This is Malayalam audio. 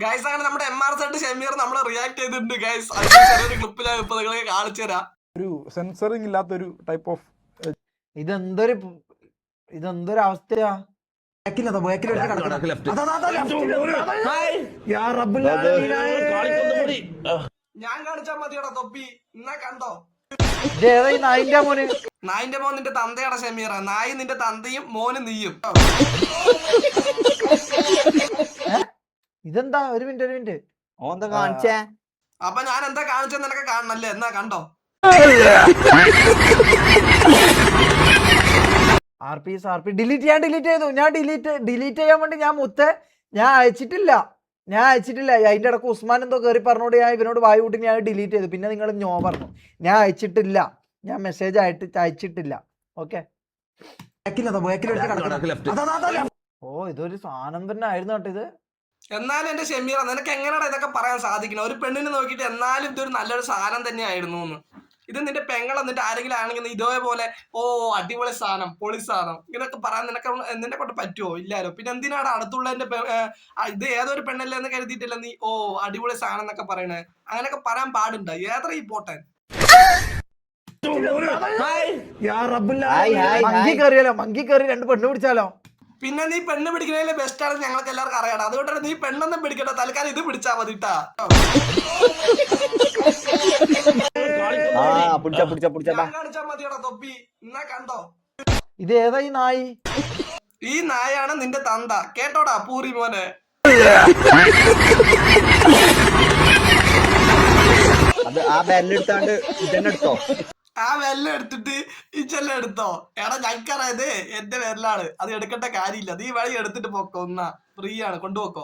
ഗൈസ് അങ്ങനെ നമ്മുടെ MR ഷമീർ നമ്മൾ റിയാക്ട് ചെയ്തിട്ടുണ്ട് ഗൈസ്. ചെറിയൊരു ക്ലിപ്പ് ഞാൻ ഇപ്പൊ നിങ്ങളെ കാണിച്ചു തരാം. ഒരു സെൻസറിങ് ഇല്ലാത്തൊരു ടൈപ്പ് ഓഫ് ഇതെന്തൊരു അവസ്ഥയാ. ഞാൻ കാണിച്ചാൽ മതിയോടാ തൊപ്പി, എന്നാ കണ്ടോ? ഇതേതാ ഈ നായിന്റെ മോന്? നായിന്റെ മോൻ നിന്റെ തന്തയുടെ ഷമീറ. നായി നിന്റെ തന്തയും മോന് നീയും. ഇതെന്താ? ഒരു മിനിറ്റ് ഓന്താ കാണിച്ചേ? അപ്പൊ ഞാൻ എന്താ കാണിച്ചെന്ന് നിനക്ക് കാണണല്ലേ, എന്നാ കണ്ടോ? RP ഡിലീറ്റ് ചെയ്തു. ഞാൻ ഡിലീറ്റ് ചെയ്യാൻ വേണ്ടി ഞാൻ അയച്ചിട്ടില്ല. അതിന്റെ ഇടക്ക് ഉസ്മാൻ എന്തോ കയറി പറഞ്ഞോണ്ട് ഞാൻ ഇവനോട് വായു കൂട്ടി ഞാൻ ഡിലീറ്റ് ചെയ്തു. പിന്നെ നിങ്ങൾ ഞോ പറഞ്ഞു. ഞാൻ അയച്ചിട്ടില്ല, ഞാൻ മെസ്സേജ് അയച്ചിട്ടില്ല. ഓക്കെ. ഓ ഇതൊരു സാധനം തന്നെ ആയിരുന്നു കേട്ടോ ഇത്. എന്നാലും എന്റെ ഷമീറ, നിനക്ക് എങ്ങനെയാണ് ഇതൊക്കെ പറയാൻ സാധിക്കണം? ഒരു പെണ്ണിനെ നോക്കിയിട്ട് എന്നാലും ഇതൊരു നല്ലൊരു സാധനം തന്നെയായിരുന്നു എന്ന്. ഇത് നിന്റെ പെങ്ങൾ എന്നിട്ട് ആരെങ്കിലും ആണെങ്കിൽ ഇതേപോലെ ഓ അടിപൊളി സാധനം, പൊളി സാധനം ഇങ്ങനെയൊക്കെ പറയാൻ നിന്നെ കൊണ്ട് പറ്റുമോ? ഇല്ലാലോ. പിന്നെ എന്തിനാണ് അടുത്തുള്ളതിന്റെ ഇത് ഏതൊരു പെണ്ണല്ലേ എന്ന് കരുതിയിട്ടില്ല നീ ഓ അടിപൊളി സാധനം എന്നൊക്കെ പറയണേ? അങ്ങനെയൊക്കെ പറയാൻ പാടുണ്ട്. ഏത്ര ഈ പോട്ടെ മങ്കി കയറി 2 പെണ്ണ് പിടിച്ചാലോ? പിന്നെ നീ പെണ്ണ് പിടിക്കുന്നതിലെ ബെസ്റ്റ് ആണ് ഞങ്ങൾക്ക് എല്ലാവർക്കും അറിയാം. അതുകൊണ്ടാണ് നീ പെണ്ണൊന്നും പിടിക്കണ്ട, തൽക്കാലം ഇത് പിടിച്ചാ മതിട്ടാ. കാണിച്ചാ മതിയോടാ തൊപ്പി, എന്നാ കണ്ടോ? ഇത് ഏതാ ഈ നായി? ഈ നായാണ് നിന്റെ തന്ത, കേട്ടോടാ പൂരി മോനെ. ആ വെല്ലം എടുത്തിട്ട് ഈ ചെല്ലം എടുത്തോ? എടാ ഞങ്ങൾക്കറിയത് എന്റെ വിരലാണ്, അത് എടുക്കേണ്ട കാര്യമില്ല. നീ വഴി എടുത്തിട്ട് പോക്കോ, ഒന്നാ ഫ്രീ ആണ്, കൊണ്ടുപോക്കോ.